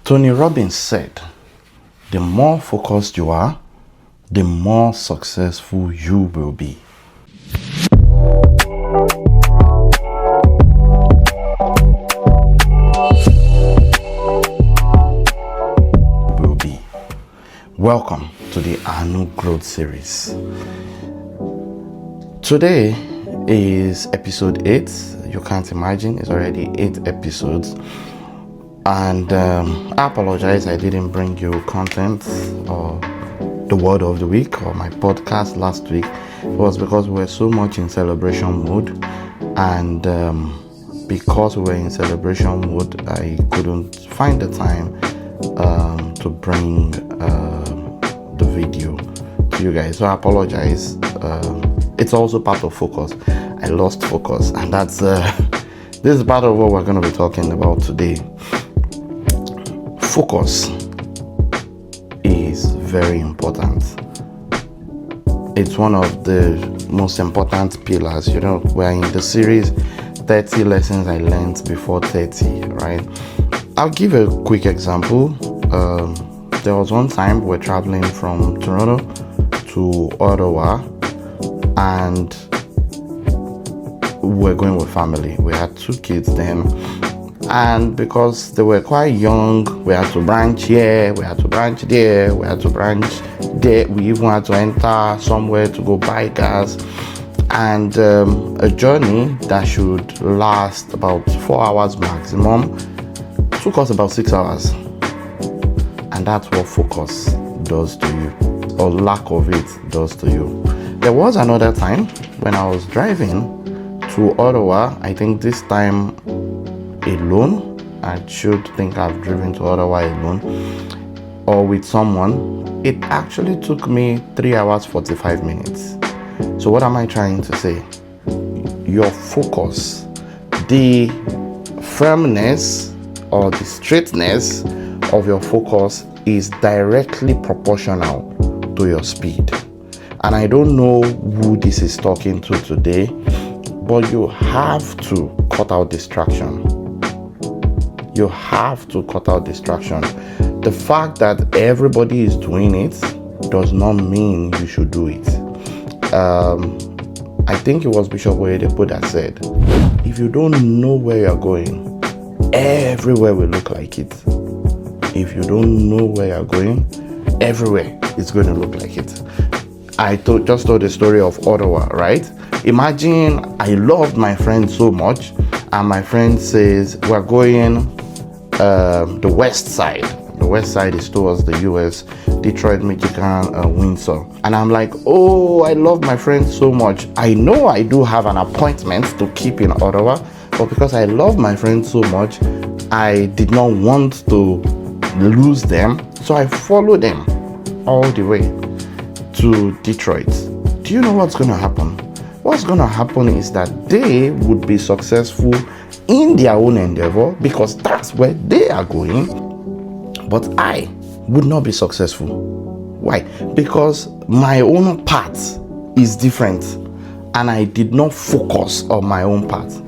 Tony Robbins said, the more focused you are, the more successful you will be. Welcome to the Aanu Growth Series. Today is episode 8. You can't imagine, it's already 8 episodes. And I apologize I didn't bring you content or the word of the week or my podcast last week. It was because we were so much in celebration mode, and because we were in celebration mode, I couldn't find the time to bring the video to you guys. So I apologize. It's also part of focus. I lost focus, and that's this is part of what we're going to be talking about today. Focus is very important. It's one of the most important pillars. You know, we're in the series 30 lessons I learned before 30, right? I'll give a quick example. There was one time we're traveling from Toronto to Ottawa, and we're going with family. We had 2 kids then. And because they were quite young, we had to branch here, we had to branch there, we had to branch there. We even had to enter somewhere to go buy gas. And a journey that should last about 4 hours maximum took us about 6 hours. And that's what focus does to you, or lack of it does to you. There was another time when I was driving to Ottawa. I think this time alone. I should think I've driven to Ottawa alone or with someone. It actually took me 3 hours 45 minutes. So what am I trying to say? Your focus, the firmness or the straightness of your focus is directly proportional to your speed. And I don't know who this is talking to today, but you have to cut out distraction. You have to cut out distraction. The fact that everybody is doing it does not mean you should do it. I think it was Bishop Oyedepo that said, if you don't know where you're going, everywhere will look like it. If you don't know where you're going, everywhere is going to look like it. I just told the story of Ottawa, right? Imagine I loved my friend so much, and my friend says, we're going the west side. The west side is towards the US, Detroit, Michigan, Windsor. And I'm like, oh, I love my friend so much. I know I do have an appointment to keep in Ottawa, but because I love my friend so much, I did not want to lose them. So I followed them all the way to Detroit. Do you know what's going to happen? What's going to happen is that they would be successful in their own endeavor because that's where they are going, but I would not be successful. Why? Because my own path is different, and I did not focus on my own path.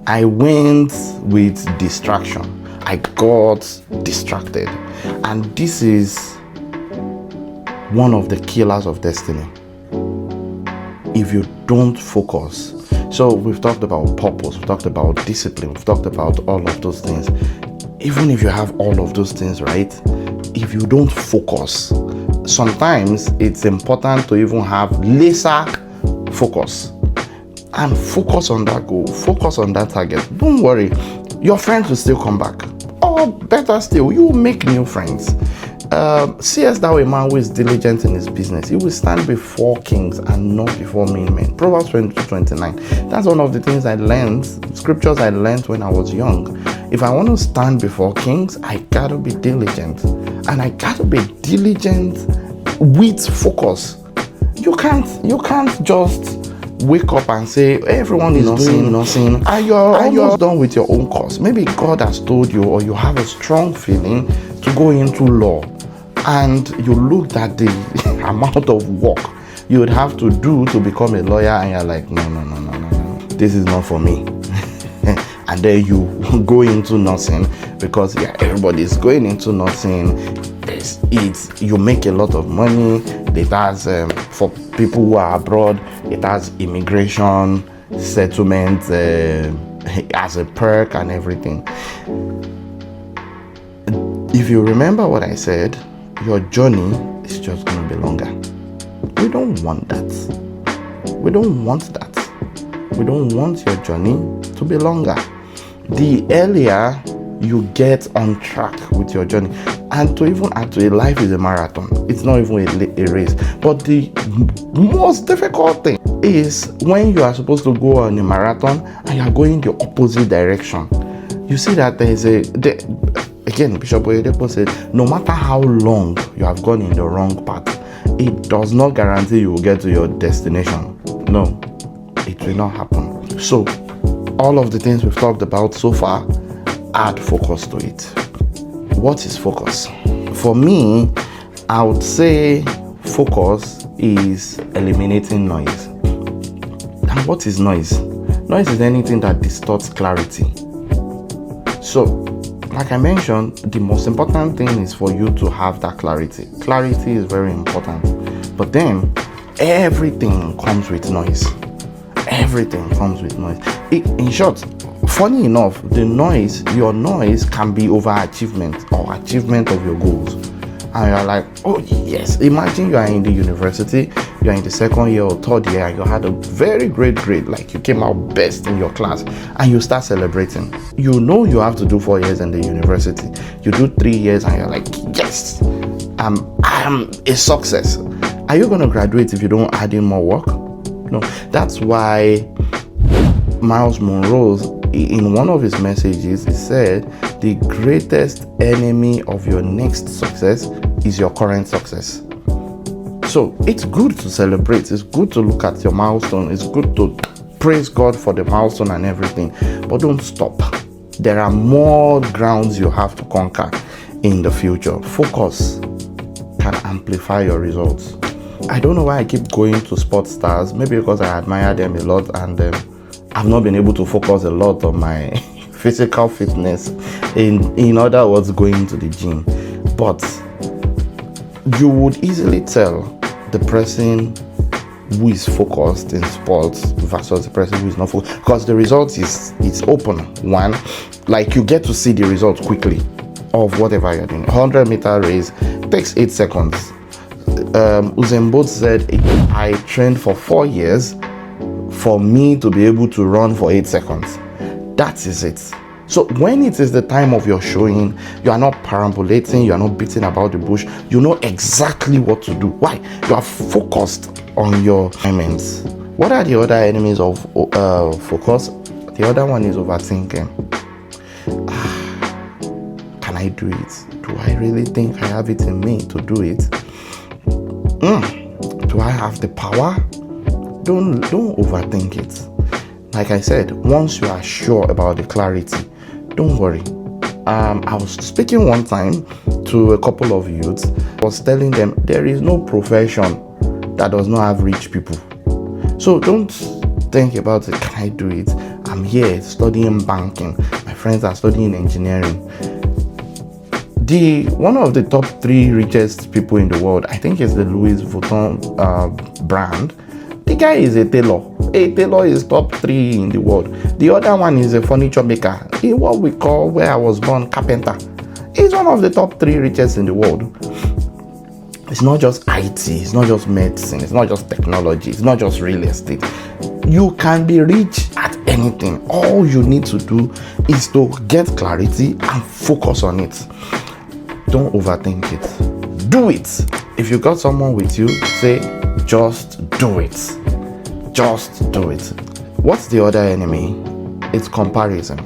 I went with distraction. I got distracted, and this is one of the killers of destiny. If you don't focus. So we've talked about purpose, we've talked about discipline, we've talked about all of those things. Even if you have all of those things, right? If you don't focus, sometimes it's important to even have laser focus and focus on that goal, focus on that target. Don't worry, your friends will still come back. Or better still, you will make new friends. Seest thou a man who is diligent in his business, he will stand before kings and not before mean men. Proverbs 22:29. That's one of the things I learned, scriptures I learned when I was young. If I want to stand before kings, I gotta be diligent. And I gotta be diligent with focus. You can't just wake up and say everyone is doing nothing and you're almost done with your own course. Maybe God has told you, or you have a strong feeling to go into law, and you looked at the amount of work you would have to do to become a lawyer, and you're like, no, this is not for me. and then you go into nursing because everybody's going into nursing. You make a lot of money. It has for people who are abroad, it has immigration settlement as a perk and everything. If you remember what I said, your journey is just going to be longer. We don't want that. We don't want that. We don't want your journey to be longer. The earlier you get on track with your journey, and to even add to it, life is a marathon. It's not even a race. But the most difficult thing is when you are supposed to go on a marathon and you are going the opposite direction. You see that again, Bishop Oyedepo said, no matter how long you have gone in the wrong path, it does not guarantee you will get to your destination. No, it will not happen. So, all of the things we've talked about so far, add focus to it. What is focus? For me, I would say focus is eliminating noise. And what is noise? Noise is anything that distorts clarity. So, like I mentioned, the most important thing is for you to have that clarity. Clarity is very important. But then, everything comes with noise. Everything comes with noise. In short, funny enough, your noise can be overachievement or achievement of your goals. And you're like, oh yes, imagine you are in the university, you are in the second year or third year, and you had a very great grade, like you came out best in your class, and you start celebrating. You know you have to do 4 years in the university. You do 3 years and you're like, yes, I'm a success. Are you going to graduate if you don't add in more work? No. That's why Miles Monroe, in one of his messages, he said, the greatest enemy of your next success is your current success. So it's good to celebrate. It's good to look at your milestone. It's good to praise God for the milestone and everything. But don't stop. There are more grounds you have to conquer in the future. Focus can amplify your results. I don't know why I keep going to sports stars. Maybe because I admire them a lot, and I've not been able to focus a lot on my physical fitness, in other words, going to the gym. But you would easily tell the person who is focused in sports versus the person who is not focused, because the result is open. One, like you get to see the result quickly of whatever you're doing. 100-meter race takes 8 seconds. Usain Bolt said, I trained for 4 years for me to be able to run for 8 seconds. That is it. So when it is the time of your showing, you are not perambulating, you are not beating about the bush. You know exactly what to do. Why? You are focused on your assignments. What are the other enemies of focus? The other one is overthinking. Can I do it? Do I really think I have it in me to do it? Do I have the power? Don't overthink it. Like I said, once you are sure about the clarity, don't worry. I was speaking one time to a couple of youths. I was telling them there is no profession that does not have rich people. So don't think about it. Can I do it? I'm here studying banking. My friends are studying engineering. One of the top 3 richest people in the world, I think it's the Louis Vuitton brand. The guy is a tailor. A tailor is top 3 in the world. The other one is a furniture maker. In what we call, where I was born, carpenter. He's one of the top 3 richest in the world. It's not just IT. It's not just medicine. It's not just technology. It's not just real estate. You can be rich at anything. All you need to do is to get clarity and focus on it. Don't overthink it. Do it. If you got someone with you, say, just do it. Just do it. What's the other enemy? It's comparison.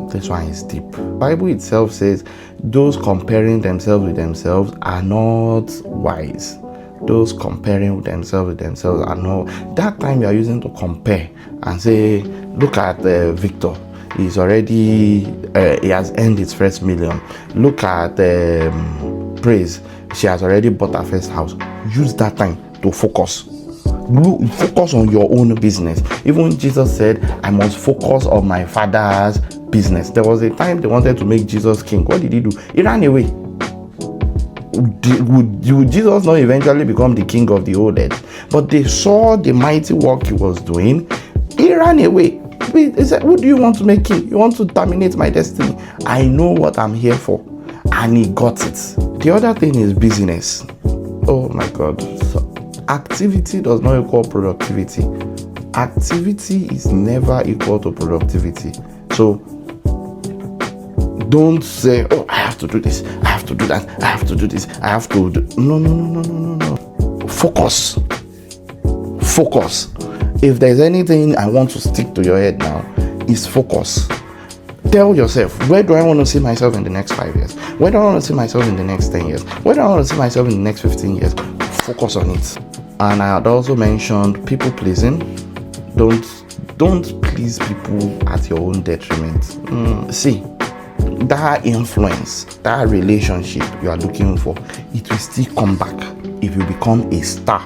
This one is deep. Bible itself says those comparing themselves with themselves are not wise. Those comparing with themselves are not. That time you are using to compare and say, look at Victor. He's already, he has earned his first million. Look at Praise. She has already bought her first house. Use that time to focus. Focus on your own business. Even Jesus said, I must focus on my Father's business. There was a time they wanted to make Jesus king. What did he do? He ran away. Would Jesus not eventually become the king of the old earth? But they saw the mighty work he was doing. He ran away. He said, who do you want to make king? You want to terminate my destiny? I know what I'm here for. And he got it. The other thing is business. Oh my God. So, activity does not equal productivity. Activity is never equal to productivity. So don't say, oh, I have to do this, I have to do that, I have to do this, I have to do. No. Focus. If there's anything I want to stick to your head now, is focus. Tell yourself, where do I want to see myself in the next 5 years? Where do I want to see myself in the next 10 years? Where do I want to see myself in the next 15 years? Focus on it. And I had also mentioned people pleasing. Don't please people at your own detriment. See, that influence, that relationship you are looking for, it will still come back if you become a star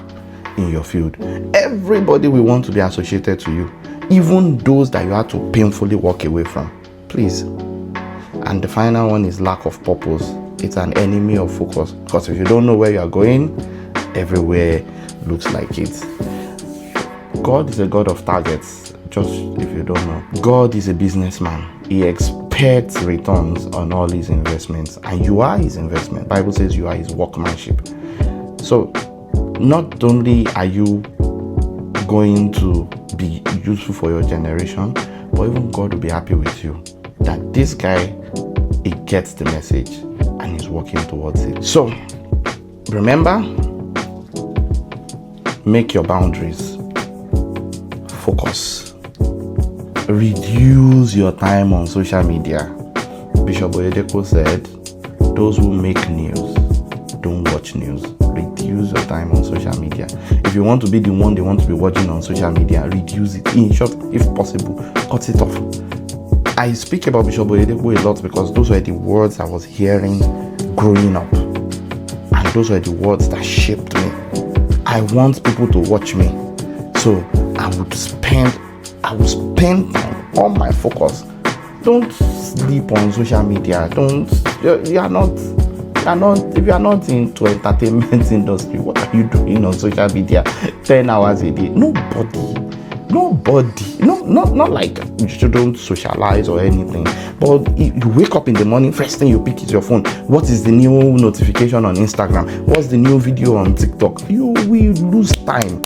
in your field. Everybody will want to be associated to you, even those that you have to painfully walk away from. Please. And the final one is lack of purpose. It's an enemy of focus, because if you don't know where you are going, everywhere looks like it. God is a God of targets, just if you don't know. God is a businessman. He expects returns on all his investments, and you are his investment. Bible says you are his workmanship. So not only are you going to be useful for your generation, but even God will be happy with you, that this guy, he gets the message and he's working towards it. So remember, make your boundaries. Focus. Reduce your time on social media. Bishop Oyedepo said, those who make news don't watch news. Reduce your time on social media. If you want to be the one they want to be watching on social media, reduce it. In short, if possible, cut it off. I speak about Bishop Oyedepo a lot because those were the words I was hearing growing up, and those were the words that shaped me. I want people to watch me, so I would spend time on my focus. Don't sleep on social media. If you are not into entertainment industry, what are you doing on social media 10 hours a day? Nobody. Not like you shouldn't socialize or anything, but you wake up in the morning, first thing you pick is your phone. What is the new notification on Instagram? What's the new video on TikTok? You will lose time.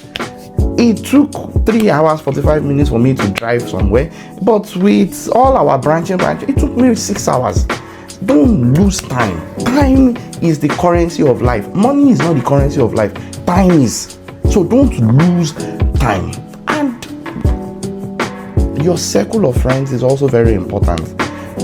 It took 3 hours 45 minutes for me to drive somewhere, but with all our branching, it took me 6 hours. Don't lose time. Time is the currency of life. Money is not the currency of life. Time is. So don't lose time. And your circle of friends is also very important.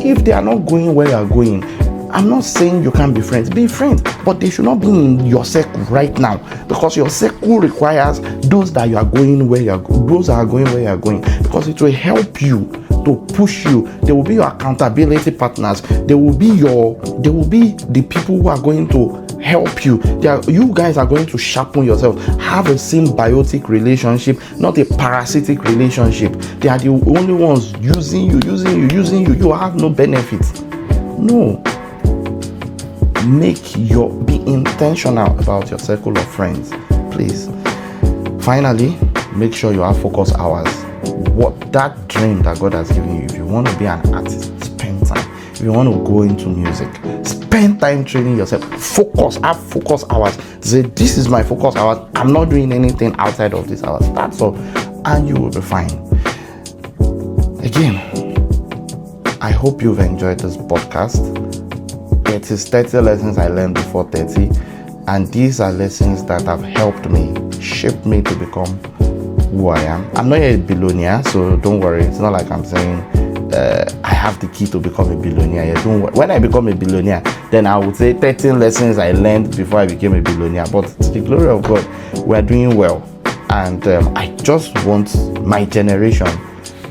If they are not going where you are going, I'm not saying you can't be friends. Be friends, but they should not be in your circle right now, because your circle requires those that you are going where you are. Those that are going where you are going, because it will help you to push you. They will be your accountability partners. They will be the people who are going to help you. You guys are going to sharpen yourself. Have a symbiotic relationship, not a parasitic relationship. They are the only ones using you. You have no benefits. No. Be intentional about your circle of friends, please. Finally, make sure you have focus hours. What that dream that God has given you, if you want to be an artist, spend time. If you want to go into music, spend time training yourself. Focus, have focus hours. Say, this is my focus hours. I'm not doing anything outside of these hours. That's all. And you will be fine. Again, I hope you've enjoyed this podcast. It is 30 lessons I learned before 30, and these are lessons that have helped me, shaped me to become who I am. I'm not yet a billionaire, so don't worry. It's not like I'm saying I have the key to become a billionaire. Yeah, don't worry. When I become a billionaire, then I would say 13 lessons I learned before I became a billionaire. But to the glory of God, we're doing well, and I just want my generation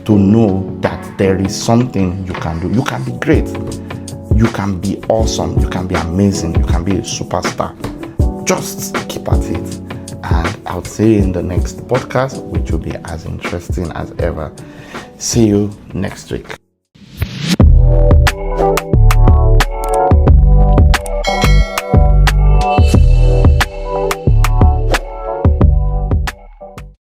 to know that there is something you can do. You can be great. You can be awesome. You can be amazing. You can be a superstar. Just keep at it. And I'll see you in the next podcast, which will be as interesting as ever. See you next week.